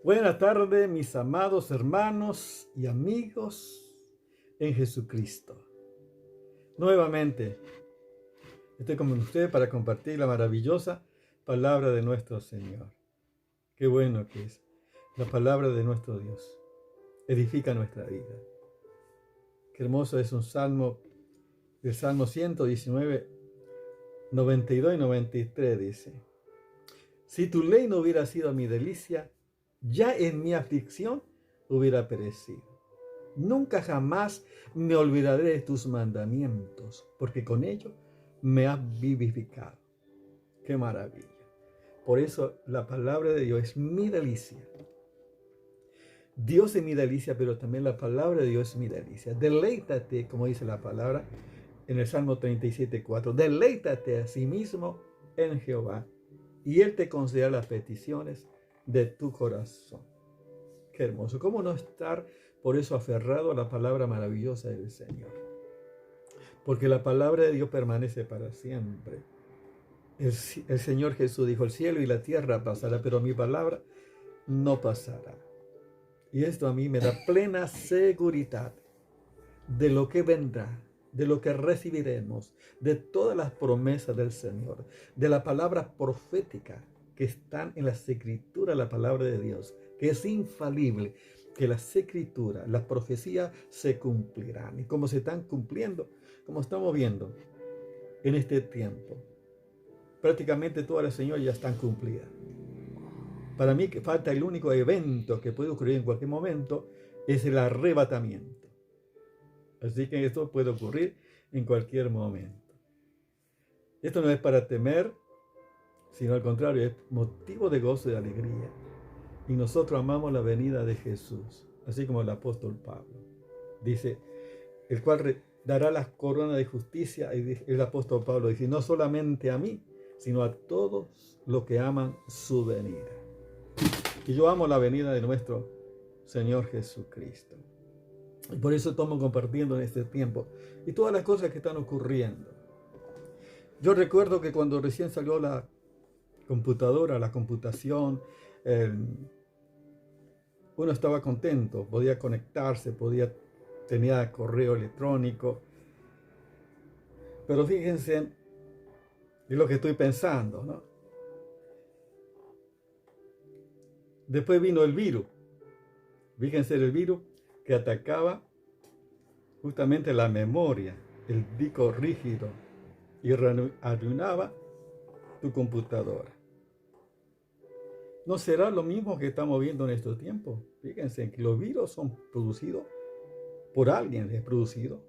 Buenas tardes, mis amados hermanos y amigos en Jesucristo. Nuevamente estoy con ustedes para compartir la maravillosa palabra de nuestro Señor. Qué bueno que es la palabra de nuestro Dios. Edifica nuestra vida. Qué hermoso es un salmo, el Salmo 119, 92 y 93 dice: si tu ley no hubiera sido mi delicia, ya en mi aflicción hubiera perecido. Nunca jamás me olvidaré de tus mandamientos, porque con ellos me has vivificado. ¡Qué maravilla! Por eso la palabra de Dios es mi delicia. Dios es mi delicia, pero también la palabra de Dios es mi delicia. Deleítate, como dice la palabra en el Salmo 37:4. Deleítate a sí mismo en Jehová, y Él te concederá las peticiones de tu corazón. Qué hermoso. ¿Cómo no estar por eso aferrado a la palabra maravillosa del Señor? Porque la palabra de Dios permanece para siempre. El Señor Jesús dijo: el cielo y la tierra pasará, pero mi palabra no pasará. Y esto a mí me da plena seguridad de lo que vendrá, de lo que recibiremos, de todas las promesas del Señor, de la palabra profética que están en las Escrituras, la palabra de Dios, que es infalible, que las Escrituras, las profecías se cumplirán. Y como se están cumpliendo, como estamos viendo en este tiempo, prácticamente todas las señales ya están cumplidas. Para mí que falta el único evento que puede ocurrir en cualquier momento, es el arrebatamiento. Así que esto puede ocurrir en cualquier momento. Esto no es para temer, sino al contrario, es motivo de gozo y de alegría. Y nosotros amamos la venida de Jesús, así como el apóstol Pablo. Dice, el cual dará las coronas de justicia, y el apóstol Pablo dice, no solamente a mí, sino a todos los que aman su venida. Y yo amo la venida de nuestro Señor Jesucristo. Y por eso estamos compartiendo en este tiempo y todas las cosas que están ocurriendo. Yo recuerdo que cuando recién salió la computadora, la computación, uno estaba contento, podía conectarse, tenía correo electrónico. Pero fíjense en lo que estoy pensando, ¿no? Después vino el virus. Fíjense el virus que atacaba justamente la memoria, el disco rígido, y arruinaba tu computadora. ¿No será lo mismo que estamos viendo en estos tiempos? Fíjense que los virus son producidos por alguien, es producido.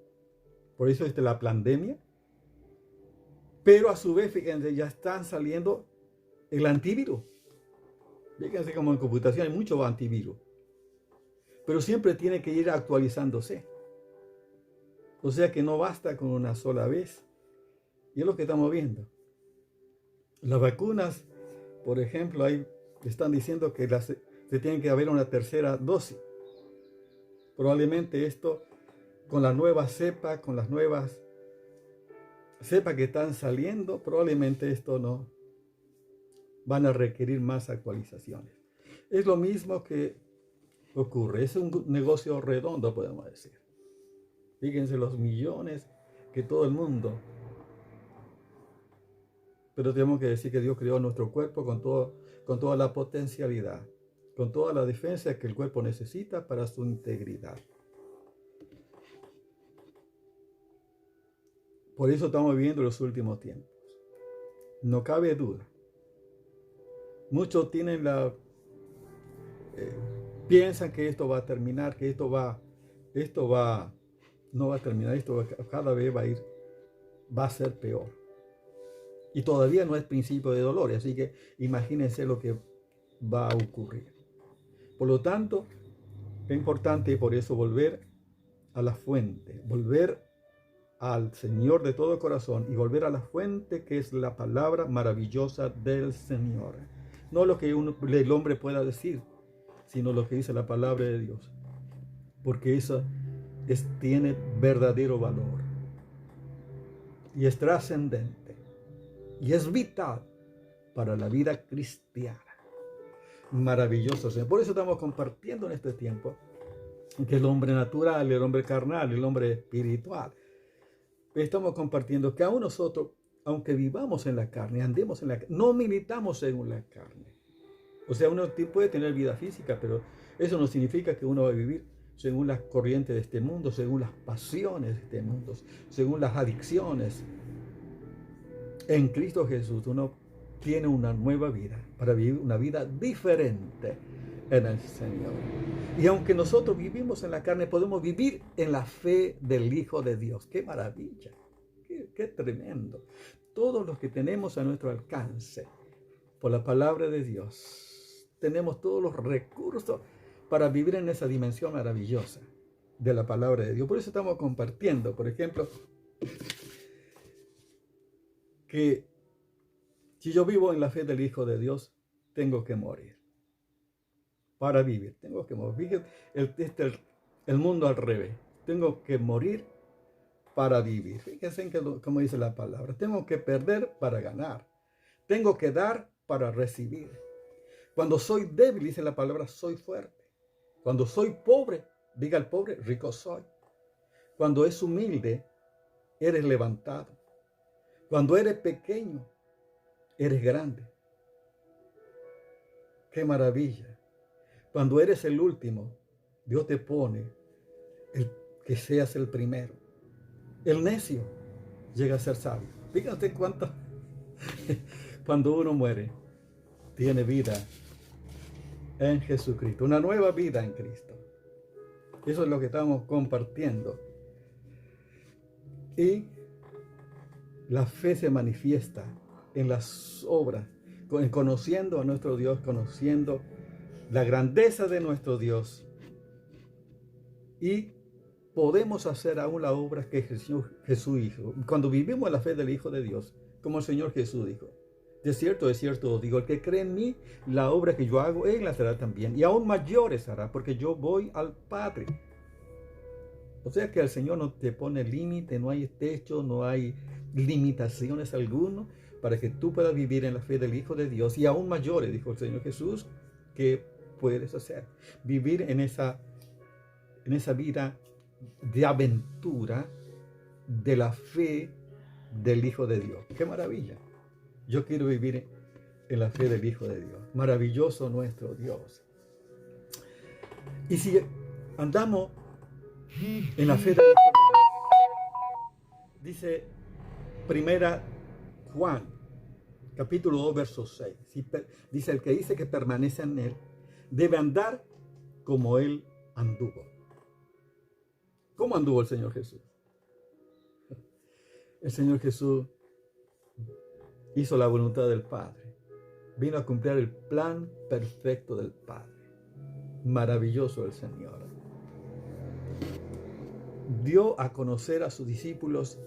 Por eso es la pandemia. Pero a su vez, fíjense, ya están saliendo el antivirus. Fíjense como en computación hay muchos antivirus. Pero siempre tiene que ir actualizándose. O sea que no basta con una sola vez. Y es lo que estamos viendo. Las vacunas, por ejemplo, ahí están diciendo que se tiene que haber una tercera dosis. Probablemente esto, con la nueva cepa, con las nuevas cepas que están saliendo, probablemente esto no van a requerir más actualizaciones. Es lo mismo que ocurre. Es un negocio redondo, podemos decir. Fíjense los millones que todo el mundo. Pero tenemos que decir que Dios creó nuestro cuerpo con toda la potencialidad, con toda la defensa que el cuerpo necesita para su integridad. Por eso estamos viviendo los últimos tiempos. No cabe duda. Muchos tienen piensan que esto va a terminar, que no va a terminar, esto cada vez va a ser peor. Y todavía no es principio de dolor, así que imagínense lo que va a ocurrir. Por lo tanto, es importante por eso volver a la fuente, volver al Señor de todo corazón y volver a la fuente que es la palabra maravillosa del Señor. No lo que el hombre pueda decir, sino lo que dice la palabra de Dios. Porque eso tiene verdadero valor. Y es trascendente. Y es vital para la vida cristiana. Maravilloso, Señor. Por eso estamos compartiendo en este tiempo que el hombre natural, el hombre carnal, el hombre espiritual, estamos compartiendo que aún nosotros, aunque vivamos en la carne, andemos en la carne, no militamos según la carne. O sea, uno puede tener vida física, pero eso no significa que uno va a vivir según las corrientes de este mundo, según las pasiones de este mundo, según las adicciones. En Cristo Jesús uno tiene una nueva vida para vivir una vida diferente en el Señor. Y aunque nosotros vivimos en la carne, podemos vivir en la fe del Hijo de Dios. ¡Qué maravilla! ¡Qué tremendo! Todos los que tenemos a nuestro alcance por la palabra de Dios, tenemos todos los recursos para vivir en esa dimensión maravillosa de la palabra de Dios. Por eso estamos compartiendo, por ejemplo, que si yo vivo en la fe del Hijo de Dios, tengo que morir. Para vivir, tengo que morir. Fíjense el mundo al revés. Tengo que morir para vivir. Fíjense en como dice la palabra. Tengo que perder para ganar. Tengo que dar para recibir. Cuando soy débil, dice la palabra, soy fuerte. Cuando soy pobre, diga el pobre, rico soy. Cuando es humilde, eres levantado. Cuando eres pequeño, eres grande. ¡Qué maravilla! Cuando eres el último, Dios te pone que seas el primero. El necio llega a ser sabio. Fíjate cuánto. Cuando uno muere, tiene vida en Jesucristo. Una nueva vida en Cristo. Eso es lo que estamos compartiendo. Y la fe se manifiesta en las obras, en conociendo a nuestro Dios, conociendo la grandeza de nuestro Dios. Y podemos hacer aún la obra que Jesús hizo. Cuando vivimos en la fe del Hijo de Dios, como el Señor Jesús dijo, de cierto os digo, el que cree en mí, la obra que yo hago, él la hará también. Y aún mayores hará, porque yo voy al Padre. O sea que el Señor no te pone límite, no hay techo, no hay limitaciones alguno para que tú puedas vivir en la fe del Hijo de Dios. Y aún mayores, dijo el Señor Jesús, que puedes hacer. Vivir en esa vida de aventura de la fe del Hijo de Dios. ¡Qué maravilla! Yo quiero vivir en la fe del Hijo de Dios. Maravilloso nuestro Dios. Y si andamos en la fe del Hijo de Dios, dice Primera Juan, capítulo 2, verso 6. Dice, el que dice que permanece en él, debe andar como él anduvo. ¿Cómo anduvo el Señor Jesús? El Señor Jesús hizo la voluntad del Padre. Vino a cumplir el plan perfecto del Padre. Maravilloso el Señor. Dio a conocer a sus discípulos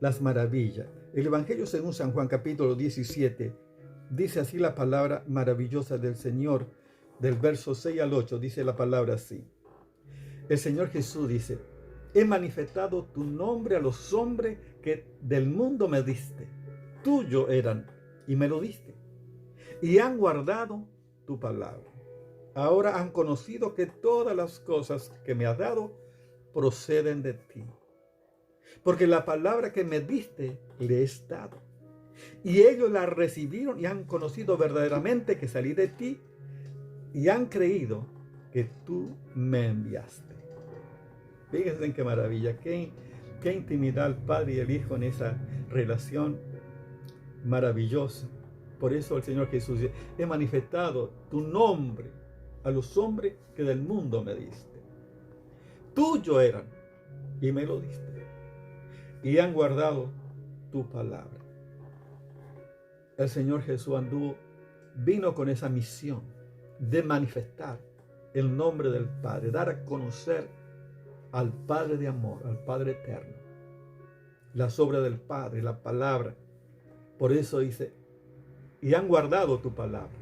las maravillas. El Evangelio según San Juan, capítulo 17, dice así la palabra maravillosa del Señor. Del verso 6 al 8 dice la palabra así. El Señor Jesús dice, he manifestado tu nombre a los hombres que del mundo me diste. Tuyo eran y me lo diste. Y han guardado tu palabra. Ahora han conocido que todas las cosas que me has dado proceden de ti. Porque la palabra que me diste le he dado. Y ellos la recibieron y han conocido verdaderamente que salí de ti y han creído que tú me enviaste. Fíjense en qué maravilla, qué intimidad el Padre y el Hijo en esa relación maravillosa. Por eso el Señor Jesús dice, he manifestado tu nombre a los hombres que del mundo me diste. Tuyo eran y me lo diste. Y han guardado tu palabra. El Señor Jesús vino con esa misión de manifestar el nombre del Padre, dar a conocer al Padre de amor, al Padre eterno, las obras del Padre, la palabra. Por eso dice, y han guardado tu palabra.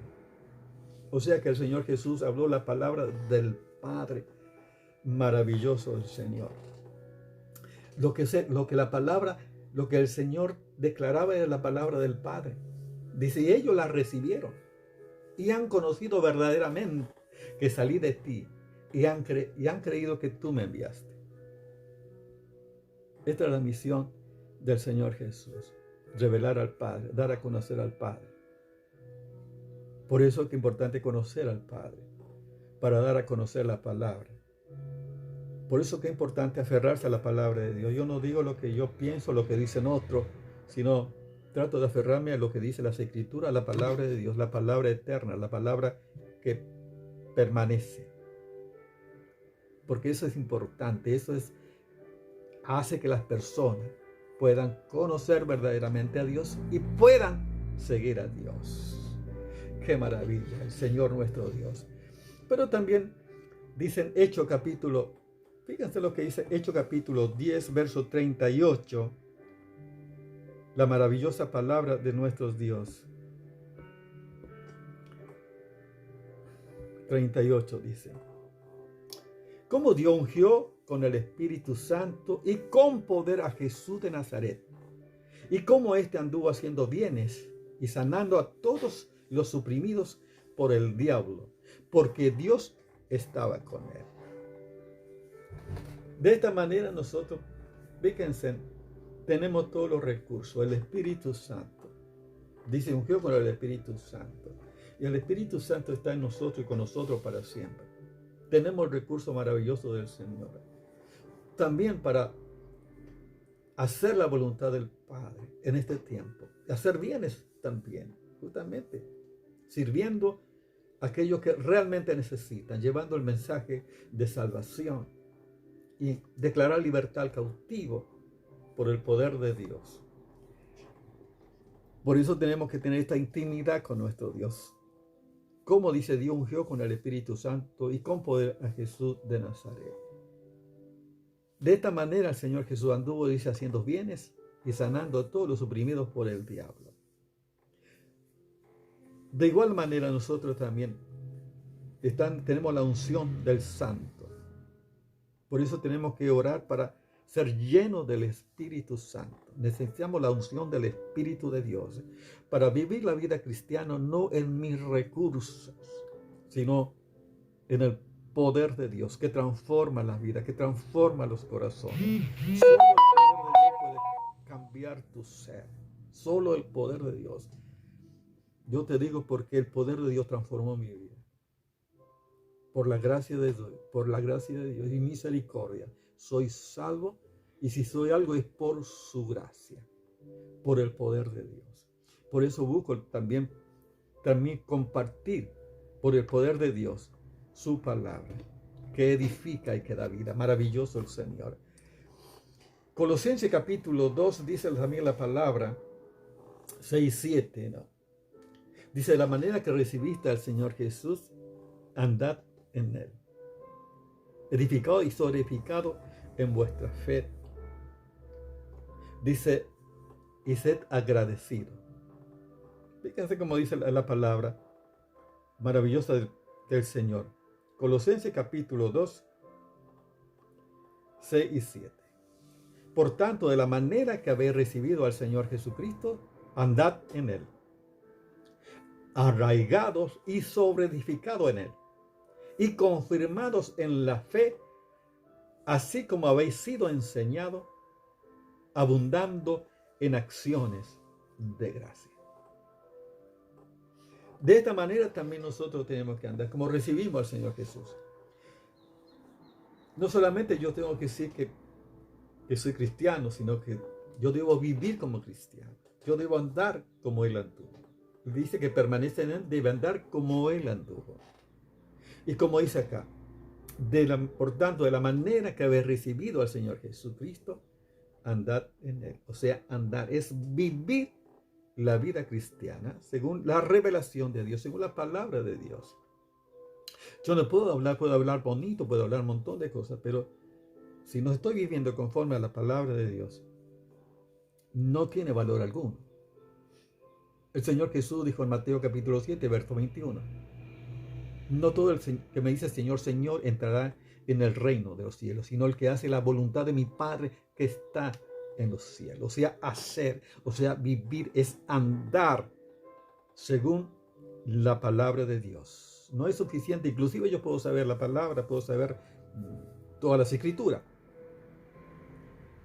O sea que el Señor Jesús habló la palabra del Padre. Maravilloso el Señor. Lo que el Señor declaraba era la palabra del Padre. Dice, y ellos la recibieron. y han conocido verdaderamente que salí de ti y han creído que tú me enviaste. Esta es la misión del Señor Jesús, revelar al Padre, dar a conocer al Padre. Por eso es que es importante conocer al Padre, para dar a conocer la palabra. Por eso que es importante aferrarse a la palabra de Dios. Yo no digo lo que yo pienso, lo que dicen otros, sino trato de aferrarme a lo que dice las Escrituras, a la palabra de Dios, la palabra eterna, la palabra que permanece. Porque eso es importante, hace que las personas puedan conocer verdaderamente a Dios y puedan seguir a Dios. ¡Qué maravilla! El Señor nuestro Dios. Pero también dicen Hechos capítulo, fíjense lo que dice Hechos capítulo 10, verso 38, la maravillosa palabra de nuestro Dios. 38 dice: cómo Dios ungió con el Espíritu Santo y con poder a Jesús de Nazaret, y cómo éste anduvo haciendo bienes y sanando a todos los oprimidos por el diablo, porque Dios estaba con él. De esta manera nosotros, fíjense, tenemos todos los recursos, el Espíritu Santo. Dice, ungió con el Espíritu Santo. Y el Espíritu Santo está en nosotros y con nosotros para siempre. Tenemos el recurso maravilloso del Señor. También para hacer la voluntad del Padre en este tiempo. Hacer bienes también, justamente. Sirviendo a aquellos que realmente necesitan. Llevando el mensaje de salvación. Y declarar libertad al cautivo por el poder de Dios. Por eso tenemos que tener esta intimidad con nuestro Dios. Como dice, Dios ungió con el Espíritu Santo y con poder a Jesús de Nazaret. De esta manera el Señor Jesús anduvo, dice, haciendo bienes y sanando a todos los oprimidos por el diablo. De igual manera nosotros también tenemos la unción del Santo. Por eso tenemos que orar para ser llenos del Espíritu Santo. Necesitamos la unción del Espíritu de Dios para vivir la vida cristiana no en mis recursos, sino en el poder de Dios que transforma la vida, que transforma los corazones. Solo el poder de Dios puede cambiar tu ser. Solo el poder de Dios. Yo te digo porque el poder de Dios transformó mi vida. Por la gracia de Dios y misericordia, soy salvo, y si soy algo es por su gracia, por el poder de Dios. Por eso busco también compartir por el poder de Dios su palabra, que edifica y que da vida. Maravilloso el Señor. Colosenses capítulo 2 dice también la palabra 6-7, ¿no? Dice, de la manera que recibiste al Señor Jesús, andad en él, edificado y sobreedificado en vuestra fe. Dice, y sed agradecido. Fíjense cómo dice la palabra maravillosa del Señor. Colosenses capítulo 2, 6 y 7. Por tanto, de la manera que habéis recibido al Señor Jesucristo, andad en él, arraigados y sobreedificados en él, y confirmados en la fe, así como habéis sido enseñados, abundando en acciones de gracia. De esta manera también nosotros tenemos que andar, como recibimos al Señor Jesús. No solamente yo tengo que decir que soy cristiano, sino que yo debo vivir como cristiano. Yo debo andar como Él anduvo. Dice que permanece en Él, debe andar como Él anduvo. Y como dice acá, por tanto, de la manera que habéis recibido al Señor Jesucristo, andad en Él. O sea, andar es vivir la vida cristiana según la revelación de Dios, según la palabra de Dios. Yo no puedo hablar bonito, puedo hablar un montón de cosas, pero si no estoy viviendo conforme a la palabra de Dios, no tiene valor alguno. El Señor Jesús dijo en Mateo capítulo 7, verso 21, no todo el que me dice Señor, Señor entrará en el reino de los cielos, sino el que hace la voluntad de mi Padre que está en los cielos. O sea, hacer, o sea, vivir es andar según la palabra de Dios. No es suficiente. Inclusive yo puedo saber la palabra, puedo saber todas las escrituras.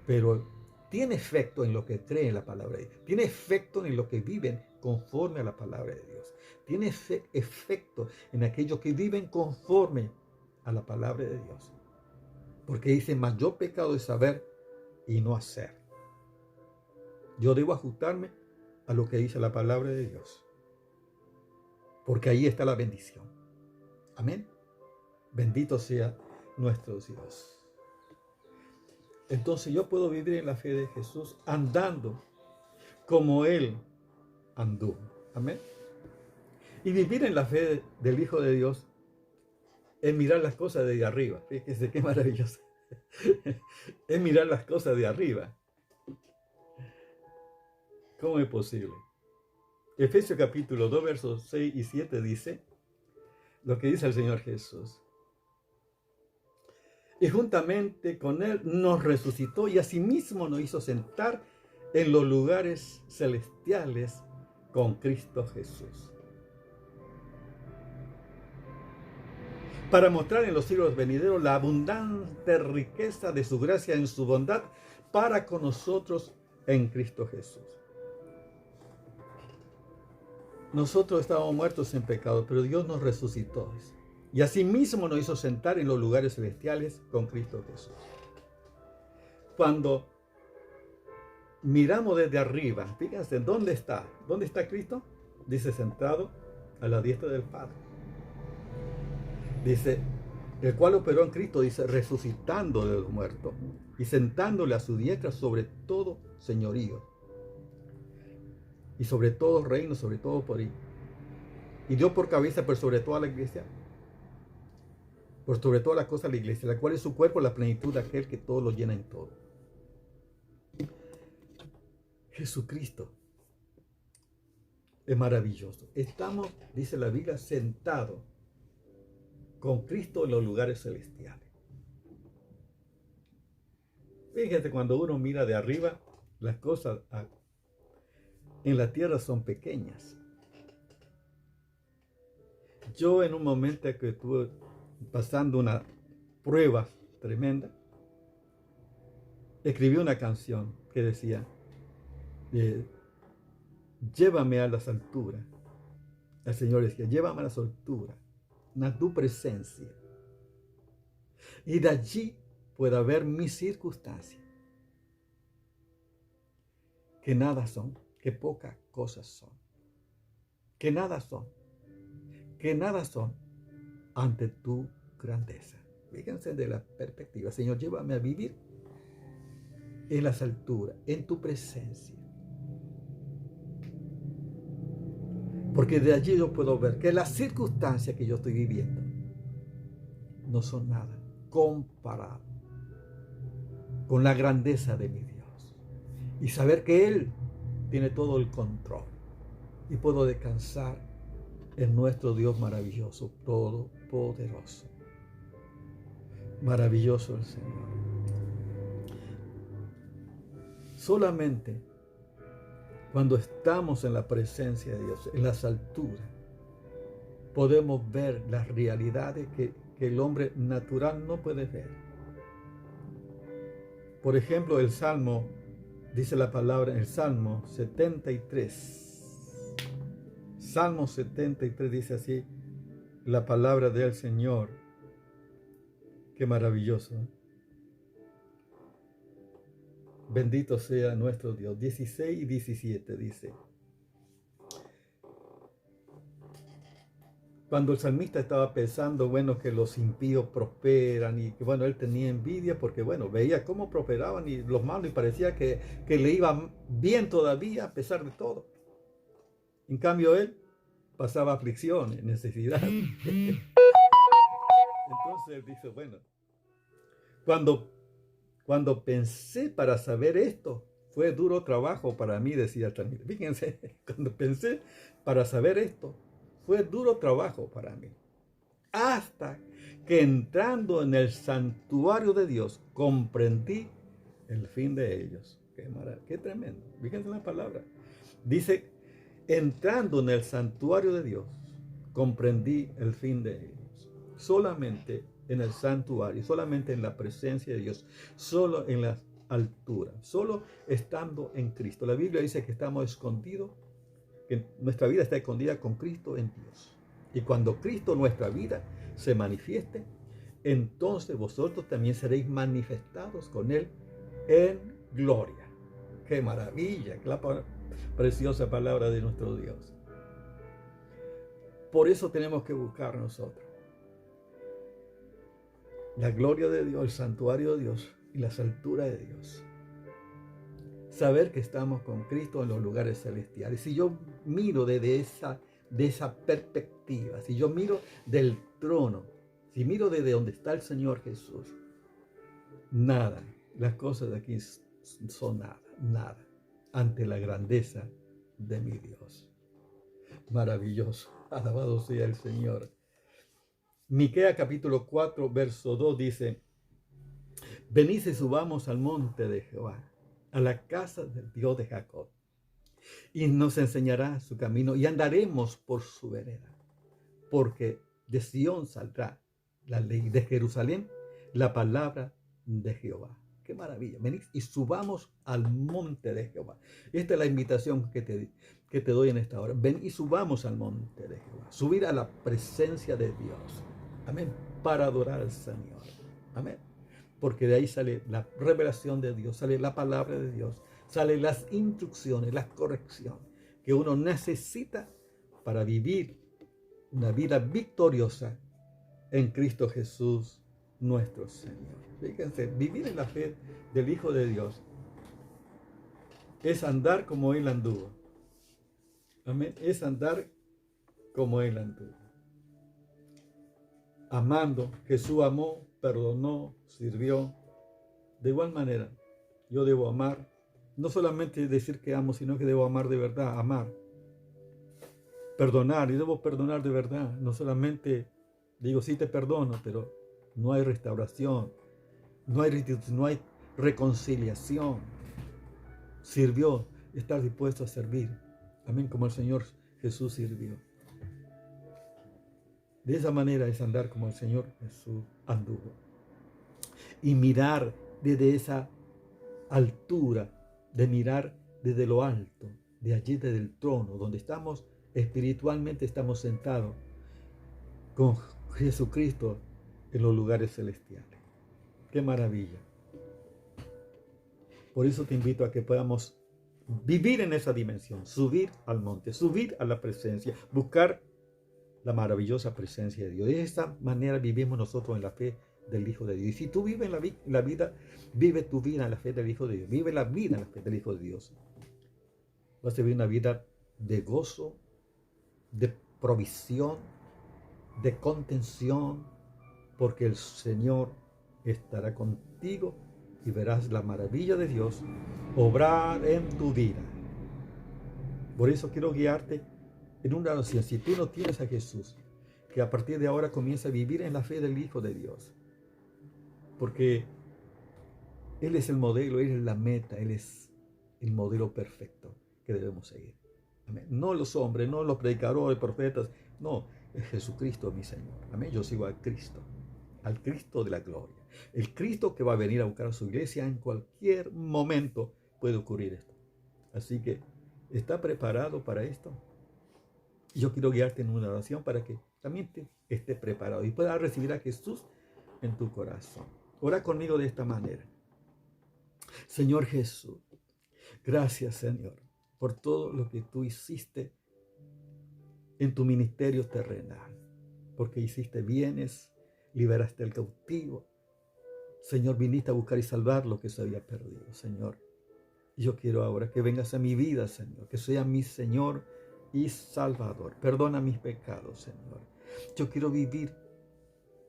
Pero tiene efecto en lo que creen la palabra de Dios. Tiene efecto en lo que viven conforme a la palabra de Dios. Tiene efecto en aquellos que viven conforme a la palabra de Dios. Porque dice, mayor pecado es saber y no hacer. Yo debo ajustarme a lo que dice la palabra de Dios. Porque ahí está la bendición. Amén. Bendito sea nuestro Dios. Entonces yo puedo vivir en la fe de Jesús andando como Él anduvo. Amén. Y vivir en la fe del Hijo de Dios es mirar las cosas de arriba. Fíjense qué maravilloso. Es mirar las cosas de arriba. ¿Cómo es posible? Efesios capítulo 2, versos 6 y 7 dice lo que dice el Señor Jesús. Y juntamente con Él nos resucitó y asimismo nos hizo sentar en los lugares celestiales con Cristo Jesús, para mostrar en los siglos venideros la abundante riqueza de su gracia en su bondad para con nosotros en Cristo Jesús. Nosotros estábamos muertos en pecado, pero Dios nos resucitó. Y asimismo nos hizo sentar en los lugares celestiales con Cristo Jesús. Cuando miramos desde arriba, fíjense, ¿dónde está? ¿Dónde está Cristo? Dice, sentado a la diestra del Padre. Dice, el cual operó en Cristo, dice, resucitando de los muertos y sentándole a su diestra sobre todo señorío y sobre todo reino, sobre todo poder. Y dio por cabeza por sobre toda la iglesia, por sobre todas las cosas la iglesia, la cual es su cuerpo, la plenitud de aquel que todo lo llena en todo. Jesucristo es maravilloso. Estamos, dice la Biblia, sentados con Cristo en los lugares celestiales. Fíjense, cuando uno mira de arriba, las cosas en la tierra son pequeñas. Yo en un momento que estuve pasando una prueba tremenda, escribí una canción que decía, llévame a las alturas. El Señor decía, llévame a las alturas, a tu presencia. Y de allí pueda ver mis circunstancias, que nada son, que pocas cosas son, que nada son ante tu grandeza. Fíjense de la perspectiva. Señor, llévame a vivir en las alturas, en tu presencia. Porque de allí yo puedo ver que las circunstancias que yo estoy viviendo no son nada comparado con la grandeza de mi Dios. Y saber que Él tiene todo el control. Y puedo descansar en nuestro Dios maravilloso, todopoderoso. Maravilloso el Señor. Solamente cuando estamos en la presencia de Dios, en las alturas, podemos ver las realidades que el hombre natural no puede ver. Por ejemplo, el Salmo, dice la palabra en el Salmo 73. Salmo 73 dice así, la palabra del Señor. Qué maravilloso. Bendito sea nuestro Dios. 16 y 17 dice. Cuando el salmista estaba pensando, bueno, que los impíos prosperan y que, bueno, él tenía envidia porque, bueno, veía cómo prosperaban y los malos y parecía que le iba bien todavía a pesar de todo. En cambio, él pasaba aflicciones, necesidades. Entonces él dice, bueno, cuando pensé para saber esto, fue duro trabajo para mí, decía el salmista. Fíjense, cuando pensé para saber esto, fue duro trabajo para mí. Hasta que entrando en el santuario de Dios, comprendí el fin de ellos. Qué tremendo. Fíjense la palabra. Dice, entrando en el santuario de Dios, comprendí el fin de ellos. Solamente en el santuario, solamente en la presencia de Dios, solo en la altura, solo estando en Cristo. La Biblia dice que estamos escondidos, que nuestra vida está escondida con Cristo en Dios. Y cuando Cristo, nuestra vida, se manifieste, entonces vosotros también seréis manifestados con Él en gloria. ¡Qué maravilla! ¡Qué preciosa palabra de nuestro Dios! Por eso tenemos que buscar nosotros la gloria de Dios, el santuario de Dios y las alturas de Dios. Saber que estamos con Cristo en los lugares celestiales. Si yo miro desde esa perspectiva, si yo miro del trono, si miro desde donde está el Señor Jesús, nada, las cosas de aquí son nada, ante la grandeza de mi Dios. Maravilloso, alabado sea el Señor. Miqueas capítulo 4, verso 2 dice: venid y subamos al monte de Jehová, a la casa del Dios de Jacob, y nos enseñará su camino, y andaremos por su vereda, porque de Sión saldrá la ley, de Jerusalén la palabra de Jehová. ¡Qué maravilla! Venid y subamos al monte de Jehová. Esta es la invitación que te doy en esta hora. Ven y subamos al monte de Jehová. Subir a la presencia de Dios. Amén. Para adorar al Señor. Amén. Porque de ahí sale la revelación de Dios, sale la palabra de Dios, salen las instrucciones, la corrección que uno necesita para vivir una vida victoriosa en Cristo Jesús, nuestro Señor. Fíjense, vivir en la fe del Hijo de Dios es andar como Él anduvo. Amén. Es andar como Él anduvo. Amando, Jesús amó, perdonó, sirvió. De igual manera, yo debo amar. No solamente decir que amo, sino que debo amar de verdad, amar. Perdonar, y debo perdonar de verdad. No solamente digo, sí te perdono, pero no hay restauración, no hay reconciliación. Sirvió, estar dispuesto a servir. Amén, como el Señor Jesús sirvió. De esa manera es andar como el Señor Jesús anduvo. Y mirar desde esa altura, de mirar desde lo alto, de allí desde el trono, donde estamos espiritualmente, estamos sentados con Jesucristo en los lugares celestiales. ¡Qué maravilla! Por eso te invito a que podamos vivir en esa dimensión, subir al monte, subir a la presencia, buscar la maravillosa presencia de Dios. De esta manera vivimos nosotros en la fe del Hijo de Dios. Y si tú vives la vida, vive tu vida en la fe del Hijo de Dios. Vive la vida en la fe del Hijo de Dios. Vas a vivir una vida de gozo, de provisión, de contención, porque el Señor estará contigo y verás la maravilla de Dios obrar en tu vida. Por eso quiero guiarte en una oración. Si tú no tienes a Jesús, que a partir de ahora comienza a vivir en la fe del Hijo de Dios, porque Él es el modelo, Él es la meta, Él es el modelo perfecto que debemos seguir. Amén. No los hombres, no los predicadores, profetas, no, es Jesucristo mi Señor. Amén. Yo sigo a Cristo, al Cristo de la gloria. El Cristo que va a venir a buscar a su iglesia en cualquier momento puede ocurrir esto. Así que, ¿está preparado para esto? Yo quiero guiarte en una oración para que también estés preparado y puedas recibir a Jesús en tu corazón. Ora conmigo de esta manera. Señor Jesús, gracias, Señor, por todo lo que tú hiciste en tu ministerio terrenal, porque hiciste bienes, liberaste al cautivo. Señor, viniste a buscar y salvar lo que se había perdido, Señor. Yo quiero ahora que vengas a mi vida, Señor, que sea mi Señor y Salvador. Perdona mis pecados, Señor. Yo quiero vivir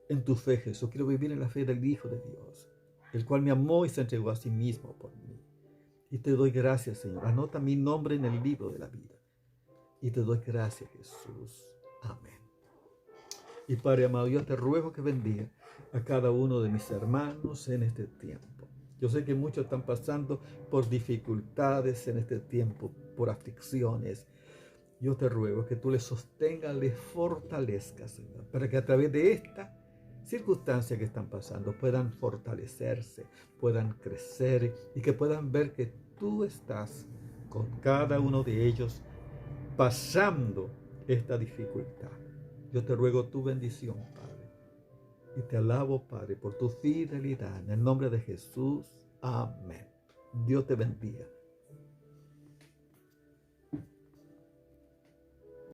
en tu fe, Jesús. Quiero vivir en la fe del Hijo de Dios, el cual me amó y se entregó a sí mismo por mí. Y te doy gracias, Señor. Anota mi nombre en el libro de la vida. Y te doy gracias, Jesús. Amén. Y Padre amado, yo te ruego que bendiga a cada uno de mis hermanos en este tiempo. Yo sé que muchos están pasando por dificultades en este tiempo, por aflicciones, Yo te ruego que tú les sostengas, les fortalezcas, Señor, para que a través de esta circunstancia que están pasando puedan fortalecerse, puedan crecer y que puedan ver que tú estás con cada uno de ellos pasando esta dificultad. Yo te ruego tu bendición, Padre, y te alabo, Padre, por tu fidelidad. En el nombre de Jesús, amén. Dios te bendiga.